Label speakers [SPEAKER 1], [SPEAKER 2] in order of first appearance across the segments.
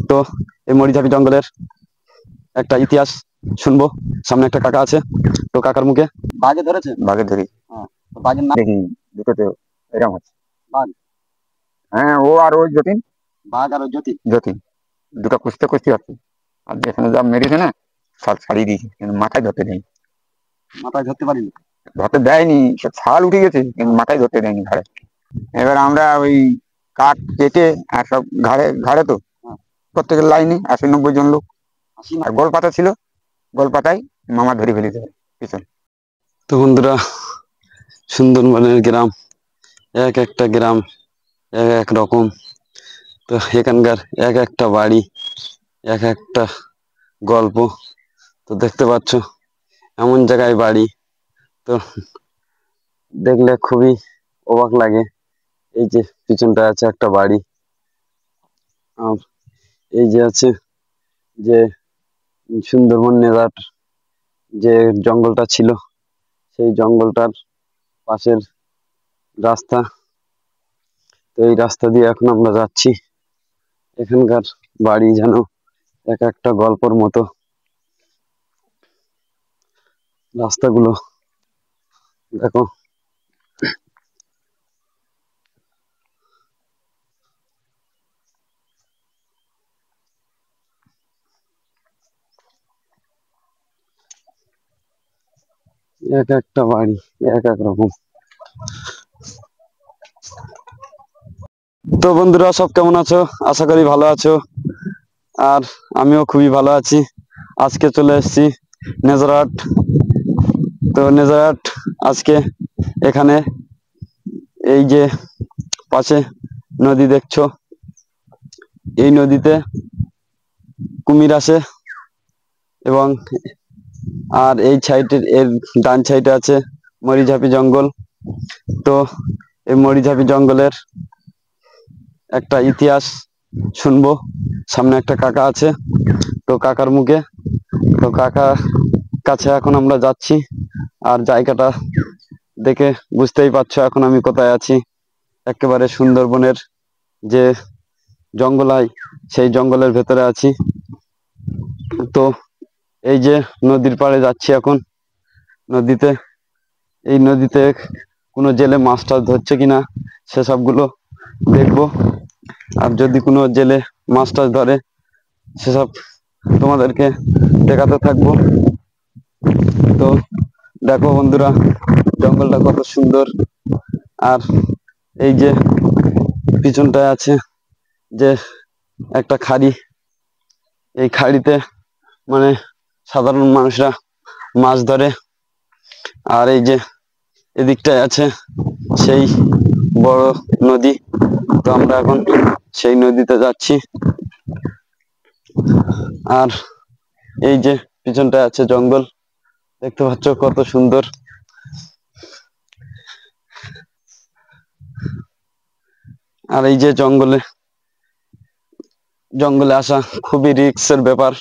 [SPEAKER 1] তো এই মরিঝাপি জঙ্গলের একটা ইতিহাস শুনবো। সামনে একটা কাকা আছে, তো কাকার মুখে বাঘে ধরেছে,
[SPEAKER 2] বাঘে ধরি
[SPEAKER 1] তো বাঘের নাম
[SPEAKER 2] দেখি দুটোতে এরকম হচ্ছে।
[SPEAKER 1] বাঘ,
[SPEAKER 2] হ্যাঁ, ও আর ওই যতীন
[SPEAKER 1] বাঘ আর ওই জ্যোতি।
[SPEAKER 2] যতীন দুটো কুস্তে কুস্তি হচ্ছে। আর যেখানে যা মেরেছে না সব ছাড়িয়ে দিয়েছে, কিন্তু মাথায় ধরতে দেয়নি।
[SPEAKER 1] মাথায় ধরতে পারিনি।
[SPEAKER 2] ধরতে দেয়নি, সব ছাল উঠে গেছে, কিন্তু মাথায় ধরতে দেয়নি ঘাড়ে। এবার আমরা ওই কাঠ কেটে আর সব ঘাড়ে ঘাড়ে তো
[SPEAKER 1] হ্যাঁ,
[SPEAKER 2] প্রত্যেকের লাইনে 80-90 জন লোক।
[SPEAKER 1] আসি না।
[SPEAKER 2] আর গোলপাতা ছিল, গোলপাতায় মামা ধরে ফেলেছে পিছন।
[SPEAKER 1] তো বন্ধুরা, সুন্দরবনের গ্রাম, এক একটা গ্রাম এক এক রকম। তো এখানকার এক একটা বাড়ি, এক একটা গল্প। তো দেখতে পাচ্ছ এমন জায়গায় বাড়ি, তো দেখলে খুবই অবাক লাগে। এই যে পিছনটা আছে একটা বাড়ি, আর এই যে আছে যে সুন্দরবন নেজার যে জঙ্গলটা ছিল, সেই জঙ্গলটার পাশের রাস্তা। তো এই রাস্তা দিয়ে এখন আমরা যাচ্ছি। এখানকার বাড়ি যেন এক একটা গল্পর মতো। রাস্তাগুলো দেখো, এক একটা বাড়ি এক এক রকম। তো বন্ধুরা, সব কেমন আছো? আশা করি ভালো আছো। আর আমিও খুবই ভালো আছি। আজকে চলে এসেছি নেজারহাট। তো নেজারহাট আজকে এখানে এই যে পাশে নদী দেখছো, এই নদীতে কুমির আসে। এবং আর এই সাইডে, এর ডান সাইডে আছে মরিঝাপি জঙ্গল। তো এই মরিঝাপি জঙ্গলের একটা ইতিহাস শুনবো। সামনে একটা কাকা আছে, তো কাকার মুখে। তো কাকার কাছে এখন আমরা যাচ্ছি। আর জায়গাটা দেখে বুঝতেই পারছো এখন আমি কোথায় আছি। একেবারে সুন্দরবনের যে জঙ্গল হয়, সেই জঙ্গলের ভেতরে আছি। তো এই যে নদীর পাড়ে যাচ্ছি এখন। নদীতে, এই নদীতে কোনো জেলে মাছ টাছ ধরছে কিনা সেসবগুলো দেখবো। আর যদি কোনো জেলে মাছ টাছ ধরে সেসব তোমাদেরকে দেখাতে থাকবো। তো দেখো বন্ধুরা, জঙ্গলটা কত সুন্দর। আর এই যে পিছনটায় আছে যে একটা খাড়ি, এই খাড়িতে মানে সাধারণ মানুষরা মাছ ধরে। আর এই যে এদিকটায় আছে সেই বড় নদী। তো আমরা এখন সেই নদীতে যাচ্ছি। আর এই যে পিছনটায় আছে জঙ্গল, দেখতে পাচ্ছ কত সুন্দর। আর এই যে জঙ্গলে জঙ্গলে আসা খুবই রিস্কের ব্যাপার,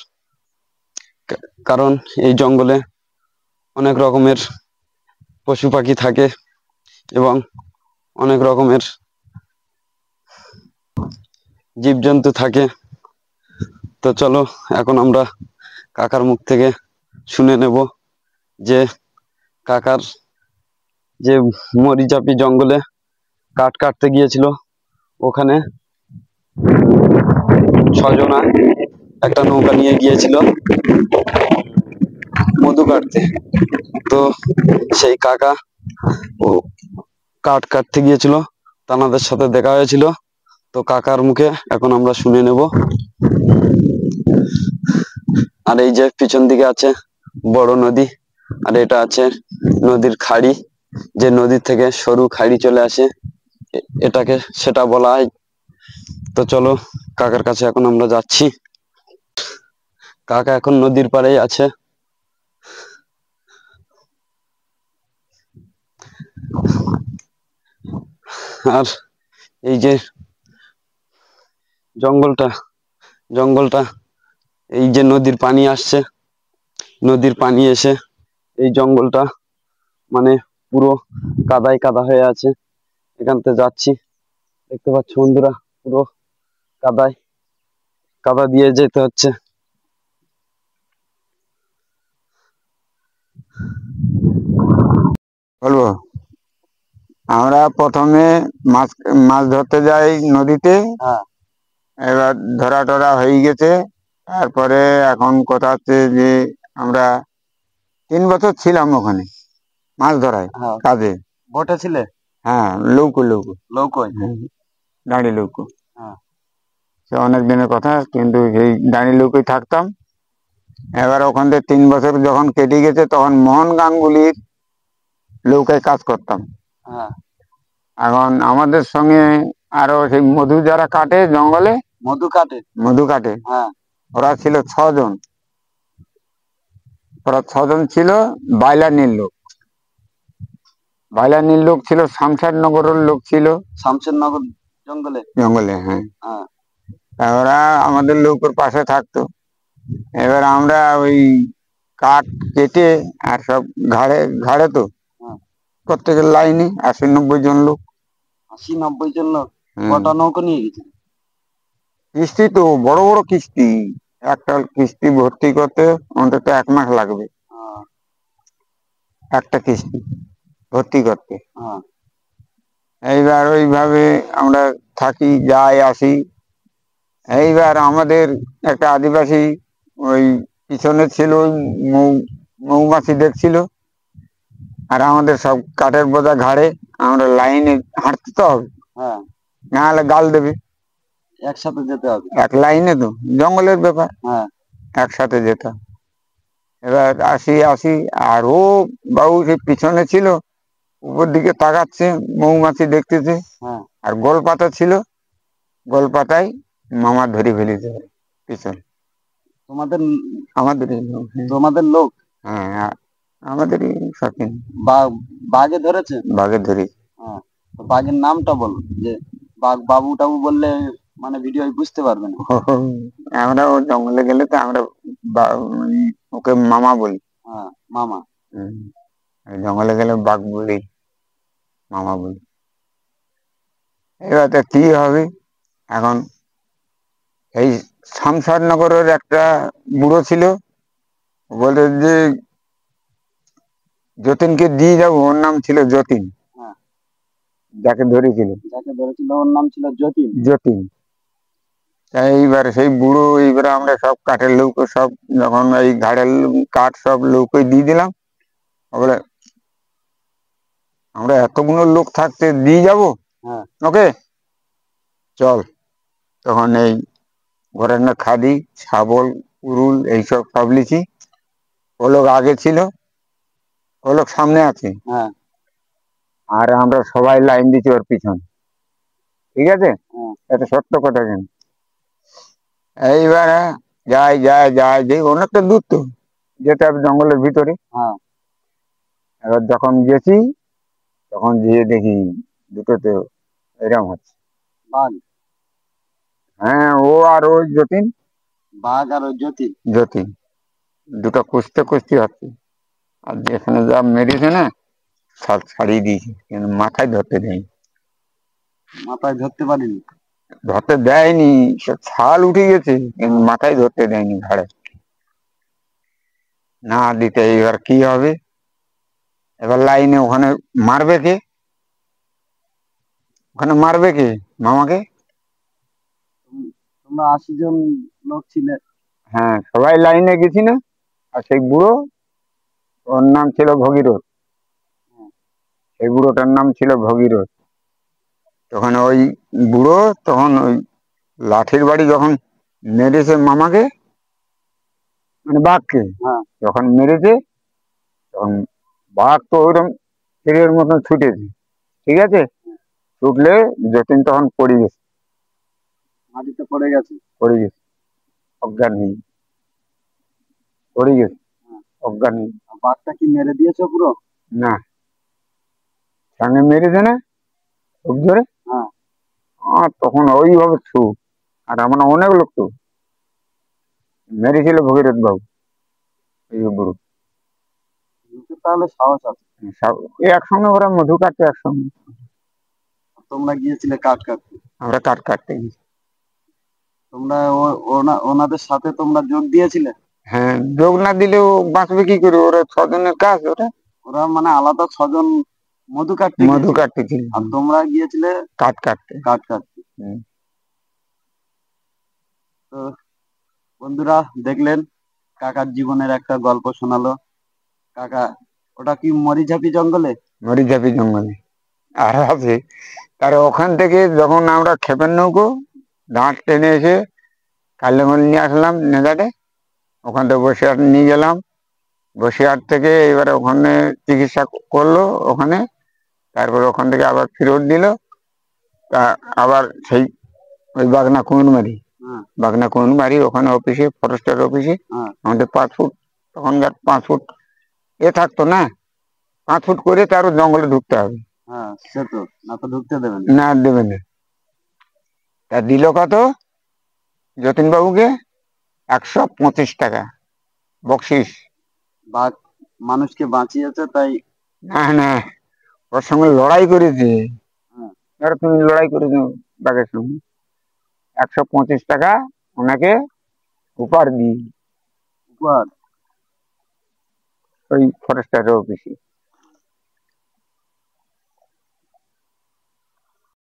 [SPEAKER 1] কারণ এই জঙ্গলে অনেক রকমের পশু পাখি থাকে এবং অনেক রকমের জীবজন্তু থাকে। তো চলো এখন আমরা কাকার মুখ থেকে শুনে নেব যে কাকার যে মরিচাপি জঙ্গলে কাঠ কাটতে গিয়েছিল, ওখানে 6 জনা একটা নৌকা নিয়ে গিয়েছিল মধু কাটতে। তো সেই কাকা ও কাঠ কাটতে গিয়েছিল, তানাদের সাথে দেখা হয়েছিল। তো কাকার মুখে এখন আমরা শুনে নেব। আর এই যে পিছন দিকে আছে বড় নদী, আর এটা আছে নদীর খাড়ি, যে নদী থেকে সরু খাড়ি চলে আসে, এটাকে সেটা বলা হয়। তো চলো কাকার কাছে এখন আমরা যাচ্ছি। কাকা এখন নদীর পাড়েই আছে। আর এই যে জঙ্গলটা জঙ্গলটা এই যে নদীর পানি আসছে, নদীর পানি এসে এই জঙ্গলটা মানে পুরো কাদায় কাদা হয়ে আছে। এখান থেকে যাচ্ছি, দেখতে পাচ্ছ বন্ধুরা পুরো কাদায়। কাদা দিয়ে যেতে হচ্ছে।
[SPEAKER 2] বলবো, আমরা প্রথমে মাছ মাছ ধরতে যাই নদীতে।
[SPEAKER 1] হ্যাঁ
[SPEAKER 2] এবার ধরা টরা হয়ে গেছে। তারপরে এখন কথা হচ্ছে যে আমরা 3 বছর ছিলাম ওখানে মাছ ধরায়
[SPEAKER 1] হ্যাঁ
[SPEAKER 2] কাজে।
[SPEAKER 1] বোটে ছিলে?
[SPEAKER 2] হ্যাঁ, লৌকো লৌকো,
[SPEAKER 1] নৌকোয়?
[SPEAKER 2] হ্যাঁ, দাঁড়ি লৌকো।
[SPEAKER 1] হ্যাঁ
[SPEAKER 2] সে অনেক দিনের কথা, কিন্তু সেই দাঁড়ি লৌকোয় থাকতাম। এবার ওখান থেকে 3 বছর যখন কেটে গেছে তখন মোহন গাঙ্গুলির নৌকায় কাজ করতাম।
[SPEAKER 1] হ্যাঁ
[SPEAKER 2] এখন আমাদের সঙ্গে আরো সেই মধু যারা কাটে জঙ্গলে,
[SPEAKER 1] মধু কাটে?
[SPEAKER 2] মধু কাটে,
[SPEAKER 1] হ্যাঁ
[SPEAKER 2] ওরা ছিল 6 জন। ওরা 6 জন ছিল বাইলানির লোক। বাইলানির লোক ছিল, শামশাদনগরের লোক ছিল
[SPEAKER 1] শামশেরনগর জঙ্গলে?
[SPEAKER 2] জঙ্গলে, হ্যাঁ।
[SPEAKER 1] হ্যাঁ
[SPEAKER 2] তা ওরা আমাদের লোকের পাশে থাকতো। এবার আমরা ওই কাঠ কেটে আর সব ঘাড়ে ঘাড়ে তো
[SPEAKER 1] হ্যাঁ
[SPEAKER 2] প্রত্যেকের লাইনে 80-90 জন লোক।
[SPEAKER 1] 80-90 জন লোক?
[SPEAKER 2] হুম।
[SPEAKER 1] কটা নৌকো নিয়ে গেছে?
[SPEAKER 2] কিস্তি তো বড় বড় কিস্তি, একটা কিস্তি ভর্তি করতে অন্তত 1 মাস লাগবে,
[SPEAKER 1] হ্যাঁ
[SPEAKER 2] একটা কিস্তি ভর্তি করতে।
[SPEAKER 1] হ্যাঁ
[SPEAKER 2] এইবার ওইভাবে আমরা থাকি, যাই আসি। এইবার আমাদের একটা আদিবাসী ওই পিছনে ছিল, ওই মৌমাছি দেখছিল। আর আমাদের সব কাঠের বোঝা ঘাড়ে, আমরা লাইনে হাঁটতে তো হবে,
[SPEAKER 1] হ্যাঁ
[SPEAKER 2] না হলে গাল দেবে।
[SPEAKER 1] একসাথে যেতে হবে?
[SPEAKER 2] এক লাইনে তো, জঙ্গলের ব্যাপার,
[SPEAKER 1] হ্যাঁ
[SPEAKER 2] একসাথে যেতাম। এবার আসি আসি, আর ও বাবু সে পিছনে ছিল, উপর দিকে তাকাচ্ছে, মৌমাছি দেখতেছে।
[SPEAKER 1] হ্যাঁ
[SPEAKER 2] আর গোলপাতা ছিল, গোলপাতায় মামা ধরে ফেলেছে পিছনে।
[SPEAKER 1] তোমাদের
[SPEAKER 2] আমাদেরই লোক, হ্যাঁ।
[SPEAKER 1] তোমাদের লোক?
[SPEAKER 2] হ্যাঁ, আমাদেরই সখিন।
[SPEAKER 1] বাঘে ধরেছে?
[SPEAKER 2] বাঘে ধরি।
[SPEAKER 1] হ্যাঁ, তো বাঘের নামটা বলো, যে বাঘ বাবু টাবু বললে মানে ভিডিও বুঝতে পারবে না।
[SPEAKER 2] আমরা ও জঙ্গলে গেলে তো আমরা ওকে মামা বলি।
[SPEAKER 1] হ্যাঁ মামা।
[SPEAKER 2] হুম। আর জঙ্গলে গেলে বাঘ বলি, মামা বলি। এবার কি হবে এখন, এই শামশাদনগরের একটা বুড়ো ছিল, বলে যে যতীনকে দিয়ে যাবো। ওর নাম ছিল যতীন,
[SPEAKER 1] হ্যাঁ
[SPEAKER 2] যাকে ধরেছিল।
[SPEAKER 1] যাকে ধরেছিল ওর নাম ছিল যতীন?
[SPEAKER 2] যতীন। তাই এইবার সেই বুড়ো, এইবার আমরা সব কাঠের লৌকো সব, যখন এই ঘাড়ের কাঠ সব লৌকোয় দিয়ে দিলাম, বলে আমরা এতগুলো লোক থাকতে দিয়ে যাবো,
[SPEAKER 1] হ্যাঁ
[SPEAKER 2] ওকে চল। তখন এই ঘরের না খাদি, শাবল, উরুল এইসব সব লিছি। ও লোক আগে ছিল, ও লোক সামনে আছে,
[SPEAKER 1] হ্যাঁ
[SPEAKER 2] আর আমরা সবাই লাইন দিচ্ছি ওর পিছনে। ঠিক আছে,
[SPEAKER 1] হ্যাঁ
[SPEAKER 2] এটা সত্য কথা কিন্তু। এইবারে যাই যাই যাই, যে অনেকটা দূর তো যেতে হবে জঙ্গলের ভিতরে।
[SPEAKER 1] হ্যাঁ
[SPEAKER 2] এবার যখন গেছি, তখন গিয়ে দেখি দুটোতে এরকম হচ্ছে।
[SPEAKER 1] বাঘ?
[SPEAKER 2] হ্যাঁ, ও আর ওই যতীন।
[SPEAKER 1] বাঘ আর ওই যতীন?
[SPEAKER 2] যতীন দুটো কুস্তে কুস্তি হচ্ছে। আর যেখানে যা মেরেছে না, সব ছাড়িয়ে দিয়েছে, কিন্তু মাথায় ধরতে দেয়নি।
[SPEAKER 1] মাথায় ধরতে পারিনি?
[SPEAKER 2] ধরতে দেয়নি, সব ছাল উঠে গেছে, কিন্তু মাথায় ধরতে দেয়নি ঘাড়ে। না দিতে এবার কি হবে, এবার লাইনে ওখানে মারবে কে, ওখানে মারবে কে মামাকে?
[SPEAKER 1] তোমরা 80 জন লোক ছিলে?
[SPEAKER 2] হ্যাঁ, সবাই লাইনে গেছি না। আর সেই বুড়ো, ওর নাম ছিল ভগীরথ। সেই বুড়োটার নাম ছিল ভগীরথ। তখন ওই বুড়ো, তখন ওই লাঠির বাড়ি যখন মেরেছে মামাকে, মানে বাঘকে
[SPEAKER 1] হ্যাঁ
[SPEAKER 2] যখন মেরেছে, তখন বাঘ তো ওইরকম তীরের মতন ছুটেছে। ঠিক আছে, ছুটলে যতীন তখন পড়ে গেছে,
[SPEAKER 1] মাটিতে পড়ে গেছে?
[SPEAKER 2] পড়ে গেছে, অজ্ঞান হয়ে পড়ে গেছে,
[SPEAKER 1] হ্যাঁ।
[SPEAKER 2] অজ্ঞান হয়ে।
[SPEAKER 1] আর বাঘটা কি মেরে দিয়েছো পুরো?
[SPEAKER 2] না, সঙ্গে মেরেছে না খুব জোরে।
[SPEAKER 1] হ্যাঁ
[SPEAKER 2] আর তখন ওইভাবে ছুট, আর আমরা অনেক লোক তো মেরেছিল ভগীরথ বাবু, এই বুড়ো।
[SPEAKER 1] লোকের তাহলে সাহস আছে।
[SPEAKER 2] এই একসঙ্গে ওরা মধু কাটতে একসঙ্গে,
[SPEAKER 1] তোমরা গিয়েছিলে কাঠ কাটতে?
[SPEAKER 2] আমরা কাঠ কাটতে গেছি।
[SPEAKER 1] তোমরা ওনাদের সাথে তোমরা যোগ দিয়েছিলে?
[SPEAKER 2] হ্যাঁ, যোগ না দিলেও বাঁচবে কি করে, ওরা 6 জনের কাজ ওটা।
[SPEAKER 1] ওরা মানে আলাদা 6 জন মধু কাটতে
[SPEAKER 2] মধু
[SPEAKER 1] গিয়েছিল,
[SPEAKER 2] কাটতে ছিল,
[SPEAKER 1] আর তোমরা গিয়েছিলে
[SPEAKER 2] কাঠ কাটতে।
[SPEAKER 1] কাঠ কাটতে।
[SPEAKER 2] হুম।
[SPEAKER 1] তো বন্ধুরা দেখলেন, কাকার জীবনের একটা গল্প শোনালো কাকা। ওটা কি মরিঝাপি জঙ্গলে?
[SPEAKER 2] মরিচাপি জঙ্গলে আর আছে। তার ওখান থেকে যখন আমরা খেপের নৌকো দাঁড় টেনে এসে কাল্যাঙ্গল নিয়ে আসলাম নেজাটে, ওখান থেকে বসিরহাট নিয়ে গেলাম। বসিরহাট থেকে এবারে ওখানে চিকিৎসা করলো ওখানে, তারপরে ওখান থেকে আবার ফেরত দিল। তা আবার সেই ওই বাগনা কুমিরমারি,
[SPEAKER 1] হ্যাঁ,
[SPEAKER 2] বাগনা কুমিরমারি ওখানে অফিসে, ফরেস্টের অফিসে
[SPEAKER 1] হ্যাঁ,
[SPEAKER 2] আমাদের 5 ফুট, তখনকার 5 ফুট এ থাকতো না, 5 ফুট করে তারও জঙ্গলে ঢুকতে হবে।
[SPEAKER 1] হ্যাঁ, সে তো না, তো ঢুকতে দেবেন
[SPEAKER 2] না, দেবে না। তা দিল কত যতীন বাবুকে? 125 টাকা বকশিস।
[SPEAKER 1] বাঘ মানুষকে বাঁচিয়েছে তাই।
[SPEAKER 2] না না, ওর সঙ্গে লড়াই করেছে।
[SPEAKER 1] হ্যাঁ,
[SPEAKER 2] ধরো তুমি লড়াই করেছো বাঘের সঙ্গে, 125 টাকা ওনাকে উপহার দিই
[SPEAKER 1] উপহার।
[SPEAKER 2] ওই ফরেস্টারের অফিসে।